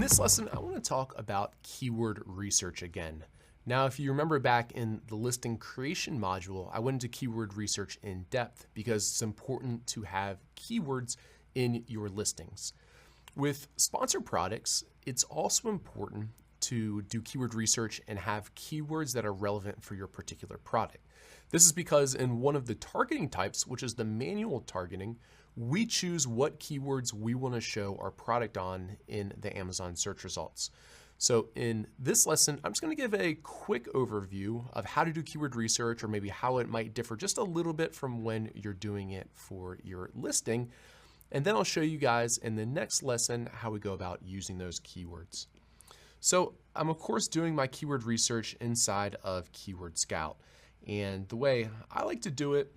this lesson, I want to talk about keyword research again. Now, if you remember back in the listing creation module, I went into keyword research in depth because it's important to have keywords in your listings. With sponsored products, it's also important to do keyword research and have keywords that are relevant for your particular product. This is because in one of the targeting types, which is the manual targeting, we choose what keywords we want to show our product on in the Amazon search results. So in this lesson, I'm just going to give a quick overview of how to do keyword research, or maybe how it might differ just a little bit from when you're doing it for your listing. And then I'll show you guys in the next lesson how we go about using those keywords. So I'm of course doing my keyword research inside of Keyword Scout. And the way I like to do it,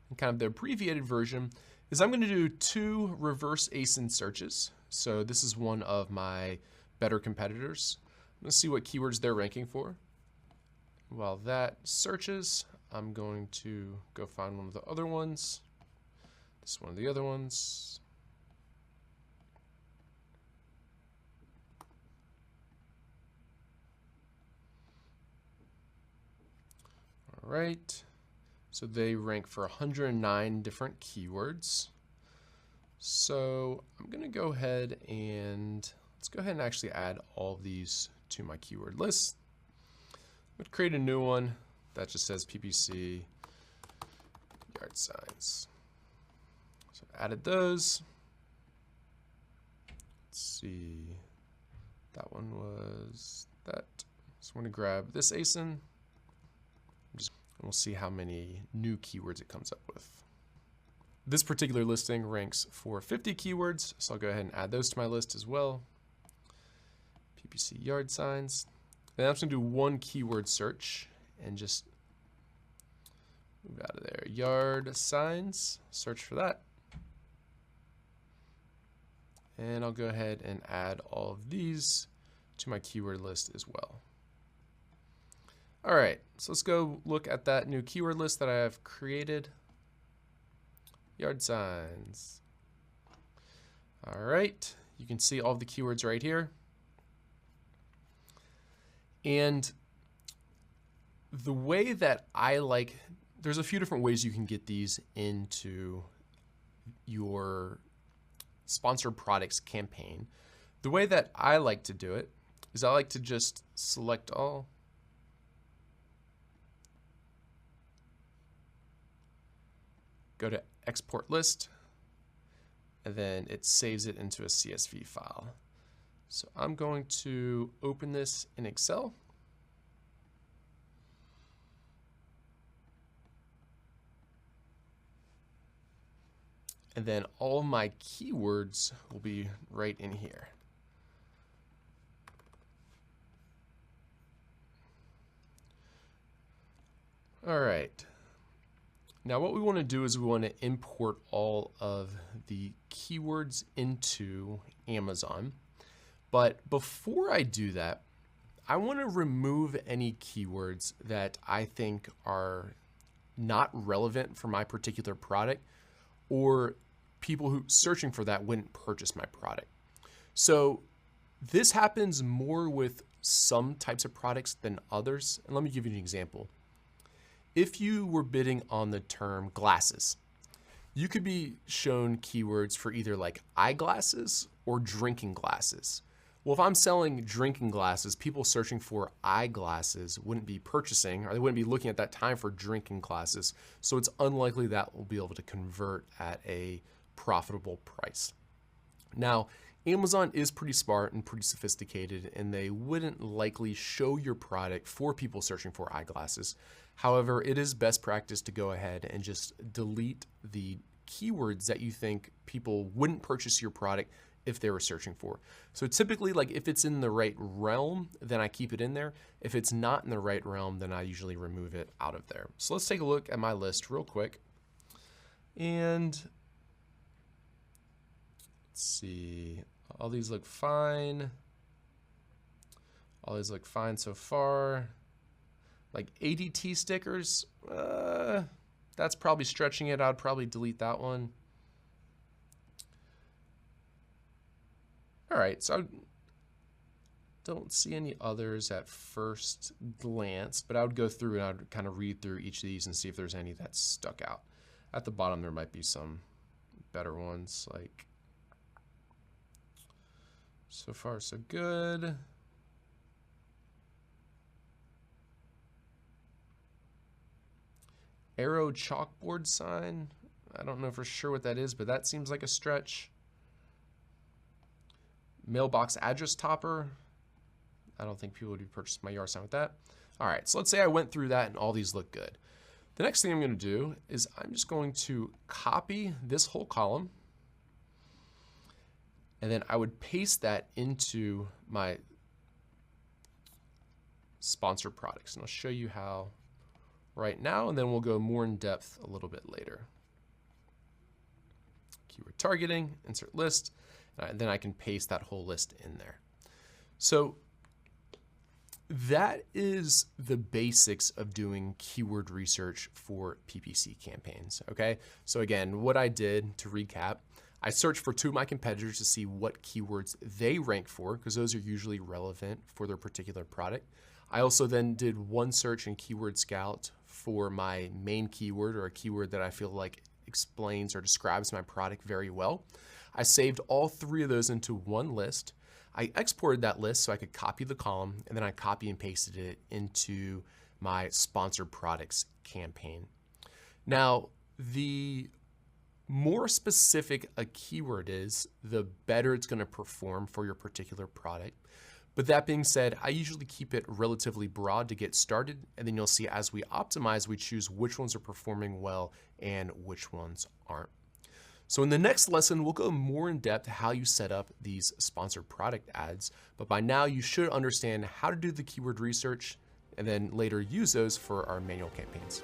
in kind of the abbreviated version, is I'm going to do 2 reverse ASIN searches. So this is one of my better competitors. Let's see what keywords they're ranking for. While that searches, I'm going to go find one of the other ones. This is one of the other ones. All right. So they rank for 109 different keywords. So I'm going to go ahead and let's go ahead and actually add all of these to my keyword list. I'm going to create a new one that just says PPC yard signs. So I've added those. Let's see. That one was that. So I'm going to grab this ASIN. And we'll see how many new keywords it comes up with. This particular listing ranks for 50 keywords, so I'll go ahead and add those to my list as well. PPC yard signs. Then I'm just going to do one keyword search and just move out of there. Yard signs, search for that. And I'll go ahead and add all of these to my keyword list as well. All right, so let's go look at that new keyword list that I have created. Yard signs. All right, you can see all the keywords right here. And the way that I like, there's a few different ways you can get these into your sponsored products campaign. The way that I like to do it is I like to just select all. Go to export list, and then it saves it into a CSV file. So I'm going to open this in Excel. And then all my keywords will be right in here. All right. Now what we want to do is we want to import all of the keywords into Amazon. But before I do that, I want to remove any keywords that I think are not relevant for my particular product, or people who searching for that wouldn't purchase my product. So this happens more with some types of products than others. And let me give you an example. If you were bidding on the term glasses, you could be shown keywords for either like eyeglasses or drinking glasses. Well, if I'm selling drinking glasses, people searching for eyeglasses wouldn't be purchasing, or they wouldn't be looking at that time for drinking glasses. So it's unlikely that will be able to convert at a profitable price. Now, Amazon is pretty smart and pretty sophisticated, and they wouldn't likely show your product for people searching for eyeglasses. However, it is best practice to go ahead and just delete the keywords that you think people wouldn't purchase your product if they were searching for. So typically, like if it's in the right realm, then I keep it in there. If it's not in the right realm, then I usually remove it out of there. So let's take a look at my list real quick. And let's see, all these look fine. All these look fine so far. Like ADT stickers, that's probably stretching it. I'd probably delete that one. All right, so don't see any others at first glance, but I would go through and I would kind of read through each of these and see if there's any that stuck out. At the bottom, there might be some better ones, like so far so good. Arrow chalkboard sign. I don't know for sure what that is, but that seems like a stretch. Mailbox address topper. I don't think people would be purchasing my yard sign with that. All right, so let's say I went through that and all these look good. The next thing I'm going to do is I'm just going to copy this whole column, and then I would paste that into my sponsored products. And I'll show you how right now, and then we'll go more in depth a little bit later. Keyword targeting, insert list, and then I can paste that whole list in there. So that is the basics of doing keyword research for PPC campaigns, okay? So again, what I did to recap, I searched for 2 of my competitors to see what keywords they rank for, because those are usually relevant for their particular product. I also then did 1 search in Keyword Scout for my main keyword, or a keyword that I feel like explains or describes my product very well. I saved all 3 of those into 1 list. I exported that list so I could copy the column, and then I copy and pasted it into my sponsored products campaign. Now, the more specific a keyword is, the better it's going to perform for your particular product. But that being said, I usually keep it relatively broad to get started, and then you'll see as we optimize, we choose which ones are performing well and which ones aren't. So in the next lesson, we'll go more in depth how you set up these sponsored product ads, but by now you should understand how to do the keyword research and then later use those for our manual campaigns.